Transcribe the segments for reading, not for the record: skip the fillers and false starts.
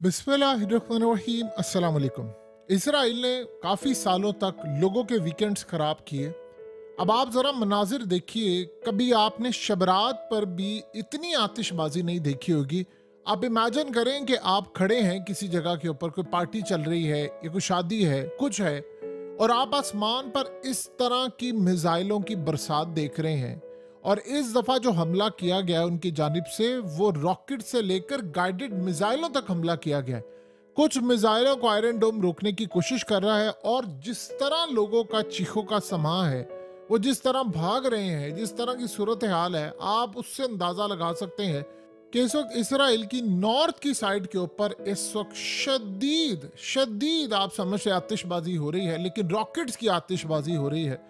बिस्मिल्लाहिर्रहमानिर्रहीम अस्सलाम वालेकुम। इसराइल ने काफ़ी सालों तक लोगों के वीकेंड्स ख़राब किए। अब आप ज़रा मनाजिर देखिए, कभी आपने शबरात पर भी इतनी आतिशबाजी नहीं देखी होगी। आप इमेजिन करें कि आप खड़े हैं किसी जगह के ऊपर, कोई पार्टी चल रही है या कोई शादी है, कुछ है, और आप आसमान पर इस तरह की मिसाइलों की बरसात देख रहे हैं। और इस दफ़ा जो हमला किया गया उनकी जानिब से, वो रॉकेट से लेकर गाइडेड मिसाइलों तक हमला किया गया है। कुछ मिसाइलों को आयरन डोम रोकने की कोशिश कर रहा है, और जिस तरह लोगों का चीखों का समा है, वो जिस तरह भाग रहे हैं, जिस तरह की सूरत हाल है, आप उससे अंदाजा लगा सकते हैं कि इस वक्त इसराइल की नॉर्थ की साइड के ऊपर इस वक्त शदीद शदीद आप समझ से आतिशबाजी हो रही है, लेकिन रॉकेट्स की आतिशबाजी हो रही है,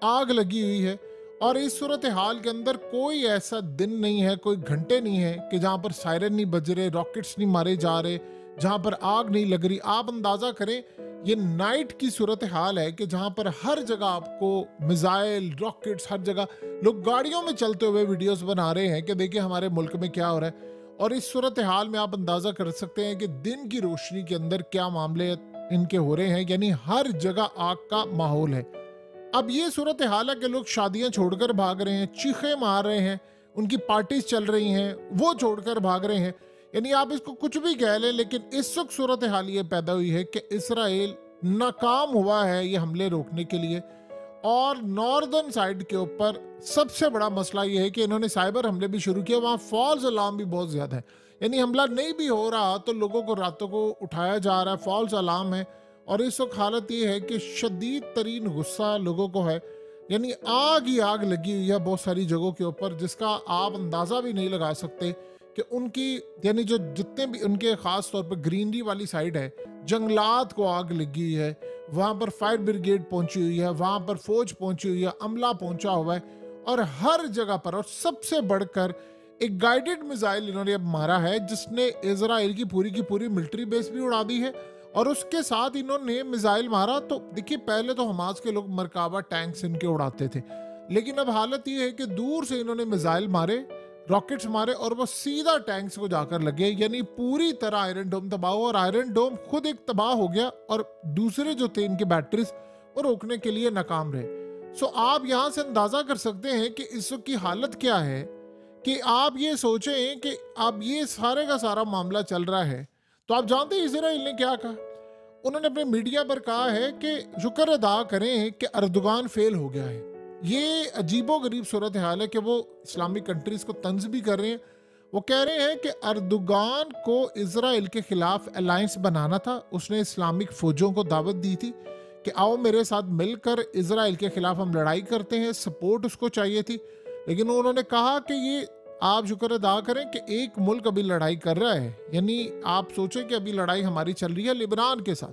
आग लगी हुई है। और इस सूरत हाल के अंदर कोई ऐसा दिन नहीं है, कोई घंटे नहीं है कि जहां पर सायरन नहीं बज रहे, रॉकेट्स नहीं मारे जा रहे, जहां पर आग नहीं लग रही। आप अंदाजा करें, ये नाइट की सूरत हाल है कि जहां पर हर जगह आपको मिसाइल, रॉकेट्स, हर जगह लोग गाड़ियों में चलते हुए वीडियोस बना रहे हैं कि देखिए हमारे मुल्क में क्या हो रहा है। और इस सूरत हाल में आप अंदाजा कर सकते हैं कि दिन की रोशनी के अंदर क्या मामले इनके हो रहे हैं, यानी हर जगह आग का माहौल है। अब ये सूरत हाल है कि लोग शादियां छोड़कर भाग रहे हैं, चीखे मार रहे हैं, उनकी पार्टीज चल रही हैं, वो छोड़कर भाग रहे हैं। यानी आप इसको कुछ भी कह लें, लेकिन इस वक्त सूरत हाल ये पैदा हुई है कि इसराइल नाकाम हुआ है ये हमले रोकने के लिए। और नॉर्दर्न साइड के ऊपर सबसे बड़ा मसला ये है कि इन्होंने साइबर हमले भी शुरू किए, वहाँ फॉल्स अलार्म भी बहुत ज़्यादा है। यानी हमला नहीं भी हो रहा तो लोगों को रातों को उठाया जा रहा है, फॉल्स अलार्म है। और इस वक्त हालत ये है कि शदीद तरीन गुस्सा लोगों को है, यानी आग ही आग लगी हुई है बहुत सारी जगहों के ऊपर, जिसका आप अंदाज़ा भी नहीं लगा सकते कि उनकी, यानी जो जितने भी उनके ख़ास तौर पर ग्रीनरी वाली साइड है, जंगलात को आग लगी हुई है, वहाँ पर फायर ब्रिगेड पहुंची हुई है, वहाँ पर फौज पहुंची हुई है, अमला पहुंचा हुआ है, और हर जगह पर। और सबसे बढ़कर एक गाइडेड मिसाइल इन्होंने अब मारा है जिसने इजराइल की पूरी मिलिट्री बेस भी उड़ा दी है। और उसके साथ इन्होंने मिसाइल मारा, तो देखिए पहले तो हमास के लोग मरकाबा टैंक्स इनके उड़ाते थे, लेकिन अब हालत ये है कि दूर से इन्होंने मिसाइल मारे, रॉकेट्स मारे, और वो सीधा टैंक्स को जाकर लगे। यानी पूरी तरह आयरन डोम तबाह हुआ, और आयरन डोम खुद एक तबाह हो गया, और दूसरे जो थे इनके बैटरीज वो रोकने के लिए नाकाम रहे। सो आप यहाँ से अंदाजा कर सकते हैं कि इस वक्त की हालत क्या है। कि आप ये सोचें कि अब ये सारे का सारा मामला चल रहा है, तो आप जानते हैं इसराइल ने क्या कहा। उन्होंने अपने मीडिया पर कहा है कि शुक्र अदा करें कि अर्दोगान फेल हो गया है। ये अजीबो गरीब सूरत हाल है कि वो इस्लामिक कंट्रीज को तंज भी कर रहे हैं। वो कह रहे हैं कि अर्दोगान को इसराइल के खिलाफ अलायंस बनाना था। उसने इस्लामिक फौजों को दावत दी थी कि आओ मेरे साथ मिलकर इसराइल के खिलाफ हम लड़ाई करते हैं, सपोर्ट उसको चाहिए थी। लेकिन उन्होंने कहा कि ये आप शुक्र अदा करें कि एक मुल्क अभी लड़ाई कर रहा है। यानी आप सोचें कि अभी लड़ाई हमारी चल रही है लिबनान के साथ,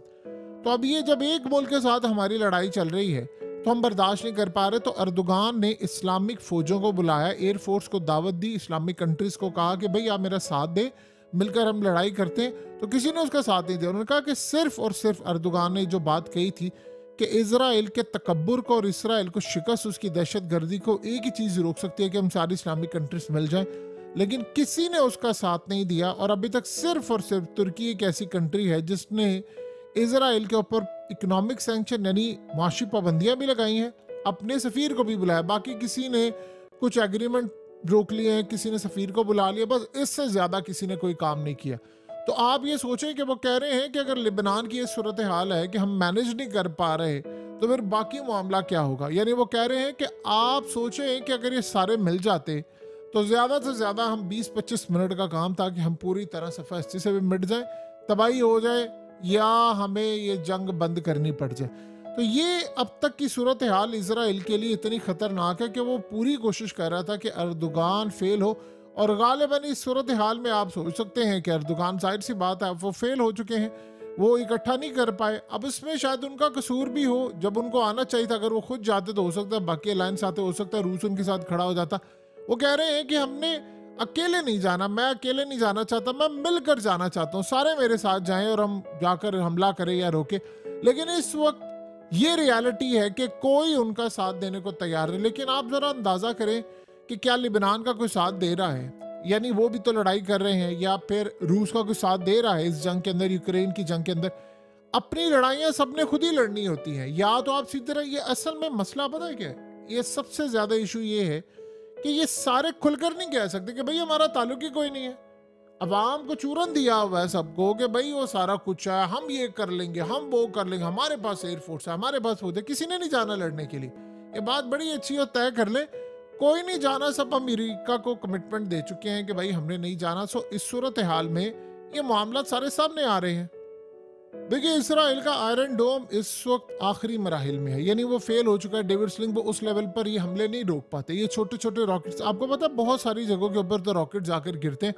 तो अब ये जब एक मुल्क के साथ हमारी लड़ाई चल रही है तो हम बर्दाश्त नहीं कर पा रहे। तो अर्दोगान ने इस्लामिक फौजों को बुलाया, एयरफोर्स को दावत दी, इस्लामिक कंट्रीज को कहा कि भाई आप मेरा साथ दें, मिलकर हम लड़ाई करते हैं। तो किसी ने उसका साथ नहीं दिया। उन्होंने कहा कि सिर्फ और सिर्फ अर्दोगान ने जो बात कही थी कि इजराइल के तकब्बुर को और इसराइल को शिकस्त, उसकी दहशत गर्दी को एक ही चीज़ रोक सकती है कि हम सारी इस्लामिक कंट्रीज मिल जाएं। लेकिन किसी ने उसका साथ नहीं दिया, और अभी तक सिर्फ और सिर्फ तुर्की एक ऐसी कंट्री है जिसने इजराइल के ऊपर इकोनॉमिक सैंक्शन यानी माशी पाबंदियां भी लगाई हैं, अपने सफ़ीर को भी बुलाया। बाकी किसी ने कुछ एग्रीमेंट रोक लिए हैं, किसी ने सफ़ीर को बुला लिया, बस इससे ज़्यादा किसी ने कोई काम नहीं किया। तो आप ये सोचें कि वो कह रहे हैं कि अगर लिबनान की ये सूरत हाल है कि हम मैनेज नहीं कर पा रहे, तो फिर बाकी मामला क्या होगा। यानी वो कह रहे हैं कि आप सोचें कि अगर ये सारे मिल जाते तो ज़्यादा से ज़्यादा हम 20-25 मिनट का काम था कि हम पूरी तरह से फस्ती से भी मिट जाए, तबाही हो जाए, या हमें ये जंग बंद करनी पड़ जाए। तो ये अब तक की सूरत हाल इसराइल के लिए इतनी ख़तरनाक है कि वो पूरी कोशिश कर रहा था कि अर्दोगान फेल हो। और गालिबन इस सूरत हाल में आप सोच सकते हैं कि अर्दोगान, जाहिर सी बात है, वो फेल हो चुके हैं, वो इकट्ठा नहीं कर पाए। अब इसमें शायद उनका कसूर भी हो, जब उनको आना चाहिए था, अगर वो खुद जाते तो हो सकता है बाकी अलायंस आते, हो सकता है रूस उनके साथ खड़ा हो जाता। वो कह रहे हैं कि हमने अकेले नहीं जाना, मैं अकेले नहीं जाना चाहता, मैं मिलकर जाना चाहता हूँ, सारे मेरे साथ जाएं और हम जाकर हमला करें या रोके। लेकिन इस वक्त ये रियलिटी है कि कोई उनका साथ देने को तैयार नहीं। लेकिन आप ज़रा अंदाज़ा करें कि क्या लिबनान का कोई साथ दे रहा है। यानी वो भी तो लड़ाई कर रहे हैं, या फिर रूस का कोई साथ दे रहा है इस जंग के अंदर, यूक्रेन की जंग के अंदर। अपनी लड़ाइयां सबने खुद ही लड़नी होती हैं, या तो आप सीधे रहे। ये असल में मसला पता है क्या है? ये सबसे ज्यादा इशू ये है कि ये सारे खुलकर नहीं कह सकते कि भाई हमारा ताल्लुक ही कोई नहीं है। अवाम को चूरन दिया हुआ है सबको कि भाई वो सारा कुछ है, हम ये कर लेंगे, हम वो कर लेंगे, हमारे पास एयरफोर्स है, हमारे पास वो है। किसी ने नहीं जाना लड़ने के लिए। ये बात बड़ी अच्छी और तय कर ले, कोई नहीं जाना। सब अमेरिका को कमिटमेंट दे चुके हैं कि भाई हमने नहीं जाना। सो इस सूरत हाल में ये मामला सारे सामने आ रहे हैं। देखिए, इसराइल का आयरन डोम इस वक्त आखिरी मराहिल में है, यानी वो फेल हो चुका है। डेविड स्लिंग वो उस लेवल पर ये हमले नहीं रोक पाते। ये छोटे छोटे रॉकेट्स, आपको पता है बहुत सारी जगहों के ऊपर तो रॉकेट जाकर गिरते हैं।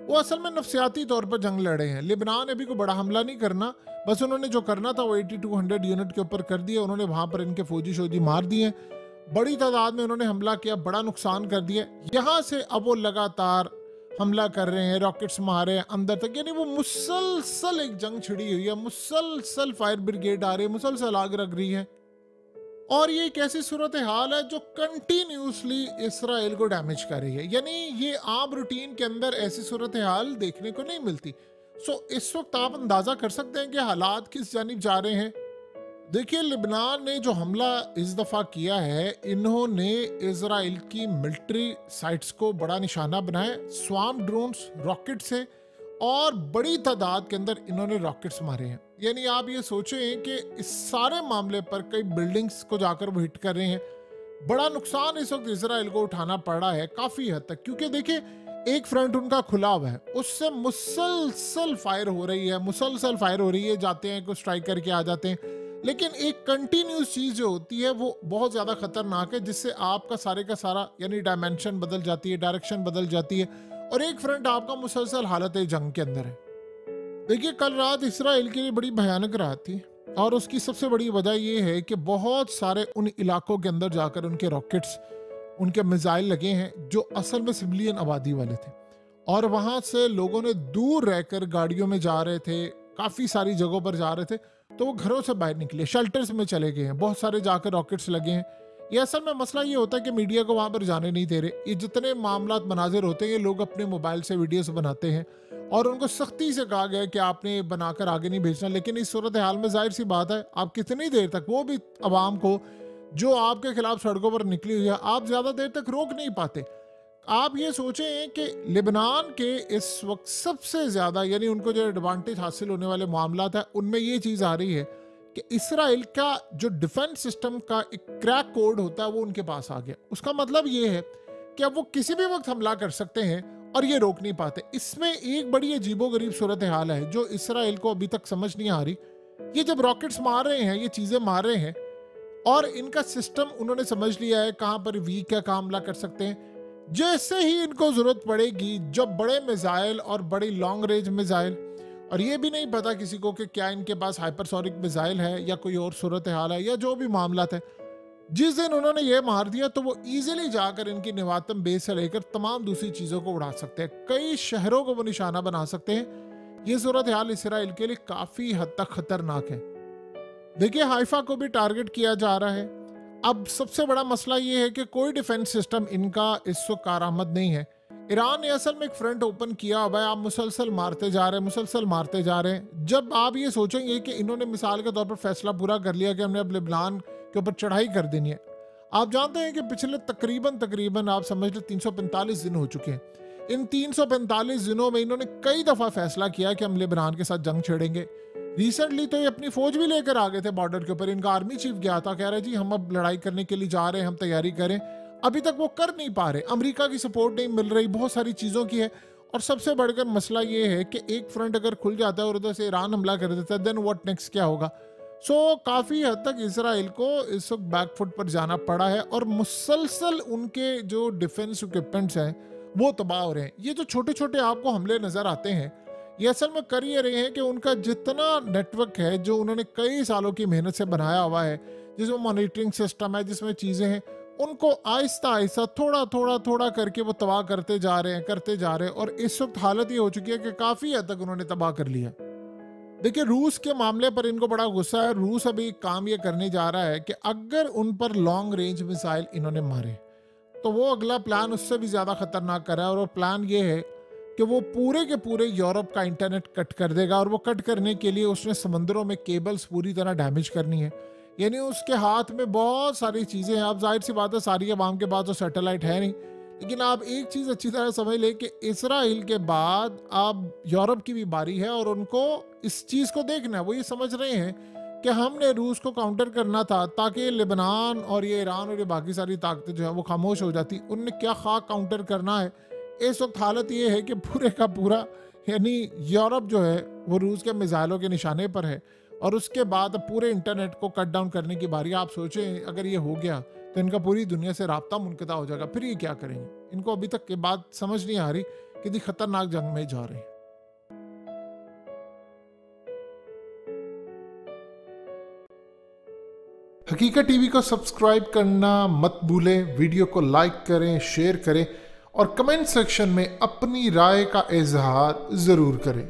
वो असल में नफसियाती तौर पर जंग लड़े हैं। लिबनान अभी को बड़ा हमला नहीं करना, बस उन्होंने जो करना था वो 8200 यूनिट के ऊपर कर दिया। उन्होंने वहां पर इनके फौजी शोजी मार दिए, बड़ी तादाद में उन्होंने हमला किया, बड़ा नुकसान कर दिया। यहाँ से अब वो लगातार हमला कर रहे हैं, रॉकेट्स मारे हैं अंदर तक, यानी वो मुसलसल एक जंग छिड़ी हुई है। मुसलसल फायर ब्रिगेड आ रही है, मुसलसल आग लग रही है। और ये एक ऐसी सूरत हाल है जो कंटिन्यूसली इसराइल को डैमेज कर रही है। यानी ये आम रूटीन के अंदर ऐसी सूरत हाल देखने को नहीं मिलती। सो इस वक्त आप अंदाजा कर सकते हैं कि हालात किस जानिब जा रहे हैं। देखिए, लिबनान ने जो हमला इस दफ़ा किया है, इन्होंने इजराइल की मिलिट्री साइट्स को बड़ा निशाना बनाया, स्वाम ड्रोन्स रॉकेट से, और बड़ी तादाद के अंदर इन्होंने रॉकेट्स मारे हैं। यानी आप ये सोचें कि इस सारे मामले पर कई बिल्डिंग्स को जाकर वो हिट कर रहे हैं। बड़ा नुकसान इस वक्त इजराइल को उठाना पड़ा है काफ़ी हद तक, क्योंकि देखिए एक फ्रंट उनका खुला हुआ है, उससे मुसलसल फायर हो रही है, मुसलसल फायर हो रही है, जाते हैं कुछ स्ट्राइक करके आ जाते हैं। लेकिन एक कंटिन्यूस चीज जो होती है वो बहुत ज्यादा खतरनाक है, जिससे आपका सारे का सारा यानी डायमेंशन बदल जाती है, डायरेक्शन बदल जाती है, और एक फ्रंट आपका मुसलसल हालत जंग के अंदर है। देखिए, कल रात इसराइल के लिए बड़ी भयानक रात थी, और उसकी सबसे बड़ी वजह यह है कि बहुत सारे उन इलाकों के अंदर जाकर उनके रॉकेट्स, उनके मिसाइल लगे हैं जो असल में सिविलियन आबादी वाले थे, और वहां से लोगों ने दूर रहकर गाड़ियों में जा रहे थे, काफी सारी जगहों पर जा रहे थे, तो वो घरों से बाहर निकले, शेल्टर्स में चले गए हैं, बहुत सारे जाकर रॉकेट्स लगे हैं। ये असल में मसला ये होता है कि मीडिया को वहां पर जाने नहीं दे रहे। ये जितने मामलात मनाजिर होते हैं, ये लोग अपने मोबाइल से वीडियोस बनाते हैं, और उनको सख्ती से कहा गया है कि आपने बनाकर आगे नहीं भेजना। लेकिन इस सूरत हाल में जाहिर सी बात है, आप कितनी देर तक, वो भी अवाम को जो आपके खिलाफ सड़कों पर निकली हुई है, आप ज्यादा देर तक रोक नहीं पाते। आप ये सोचें कि लिबनान के इस वक्त सबसे ज्यादा यानी उनको जो एडवांटेज हासिल होने वाले मामला है, उनमें ये चीज आ रही है कि इसराइल का जो डिफेंस सिस्टम का एक क्रैक कोड होता है वो उनके पास आ गया। उसका मतलब ये है कि अब वो किसी भी वक्त हमला कर सकते हैं और ये रोक नहीं पाते। इसमें एक बड़ी अजीबोगरीब सूरत हाल है जो इसराइल को अभी तक समझ नहीं आ रही। ये जब रॉकेट्स मार रहे हैं, ये चीजें मार रहे हैं, और इनका सिस्टम उन्होंने समझ लिया है कहां पर वीक है, कहां हमला कर सकते हैं। जैसे ही इनको जरूरत पड़ेगी, जब बड़े मिसाइल और बड़ी लॉन्ग रेंज मिसाइल, और ये भी नहीं पता किसी को कि क्या इनके पास हाइपरसोनिक मिसाइल है या कोई और सूरत हाल है या जो भी मामला है, जिस दिन उन्होंने ये मार दिया तो वो इजीली जाकर इनकी निवातम बेस से लेकर तमाम दूसरी चीजों को उड़ा सकते हैं, कई शहरों को वो निशाना बना सकते हैं। ये सूरत हाल इसराइल के लिए काफी हद तक खतरनाक है। देखिए, हाइफा को भी टारगेट किया जा रहा है। अब सबसे बड़ा मसला ये है कि कोई डिफेंस सिस्टम इनका इस वक्त कारआमद नहीं है। ईरान ने असल में एक फ्रंट ओपन किया हुआ है, आप मुसलसल मारते जा रहे हैं, मुसलसल मारते जा रहे हैं। जब आप ये सोचेंगे कि इन्होंने मिसाल के तौर पर फैसला पूरा कर लिया कि हमने अब लिबनान के ऊपर चढ़ाई कर देनी है, आप जानते हैं कि पिछले तकरीबन आप समझ लें 345 दिन हो चुके हैं। इन 345 दिनों में इन्होंने कई दफा फैसला किया कि हम लिबनान के साथ जंग छेड़ेंगे। रिसेंटली तो ये अपनी फौज भी लेकर आ गए थे बॉर्डर के ऊपर। इनका आर्मी चीफ गया था, कह रहे जी हम अब लड़ाई करने के लिए जा रहे हैं, हम तैयारी करें। अभी तक वो कर नहीं पा रहे, अमेरिका की सपोर्ट नहीं मिल रही, बहुत सारी चीज़ों की है। और सबसे बढ़कर मसला ये है कि एक फ्रंट अगर खुल जाता है और उधर से ईरान हमला कर देता है, देन व्हाट नेक्स्ट, क्या होगा। सो काफ़ी हद तक इसराइल को इस वक्त बैकफुट पर जाना पड़ा है, और मुसलसल उनके जो डिफेंस इक्विपमेंट्स हैं वो तबाह हो रहे हैं। ये जो छोटे छोटे आपको हमले नज़र आते हैं, ये असल में कर ये रहे हैं कि उनका जितना नेटवर्क है जो उन्होंने कई सालों की मेहनत से बनाया हुआ है, जिसमें मॉनिटरिंग सिस्टम है, जिसमें चीज़ें हैं, उनको आहिस्ता आहिस्ता थोड़ा करके वो तबाह करते जा रहे हैं। और इस वक्त हालत ये हो चुकी है कि काफ़ी हद तक उन्होंने तबाह कर लिया। देखिए, रूस के मामले पर इनको बड़ा गुस्सा है। रूस अभी काम ये करने जा रहा है कि अगर उन पर लॉन्ग रेंज मिसाइल इन्होंने मारे तो वो अगला प्लान उससे भी ज़्यादा खतरनाक कर रहा है, और वो प्लान ये है कि वो पूरे के पूरे यूरोप का इंटरनेट कट कर देगा, और वो कट करने के लिए उसने समंदरों में केबल्स पूरी तरह डैमेज करनी है। यानी उसके हाथ में बहुत सारी चीज़ें हैं। अब जाहिर सी बात है, सारी अवाम के पास तो सैटेलाइट है नहीं, लेकिन आप एक चीज़ अच्छी तरह समझ लें कि इसराइल के बाद अब यूरोप की भी बारी है, और उनको इस चीज़ को देखना है। वो ये समझ रहे हैं कि हमने रूस को काउंटर करना था ताकि लेबनान और ये ईरान और ये बाकी सारी ताकतें जो है वो खामोश हो जाती। उनने क्या खाक काउंटर करना है। इस वक्त हालत ये है कि पूरे का पूरा यानी यूरोप जो है वो रूस के मिसाइलों के निशाने पर है, और उसके बाद अब पूरे इंटरनेट को कट डाउन करने की बारी। आप सोचें अगर ये हो गया तो इनका पूरी दुनिया से राब्ता मुनक़ता हो जाएगा। फिर ये क्या करेंगे? इनको अभी तक के बात समझ नहीं आ रही, कितनी खतरनाक जंग में जा रहे हैं। हकीकत टीवी को सब्सक्राइब करना मत भूलें, वीडियो को लाइक करें, शेयर करें, और कमेंट सेक्शन में अपनी राय का इजहार ज़रूर करें।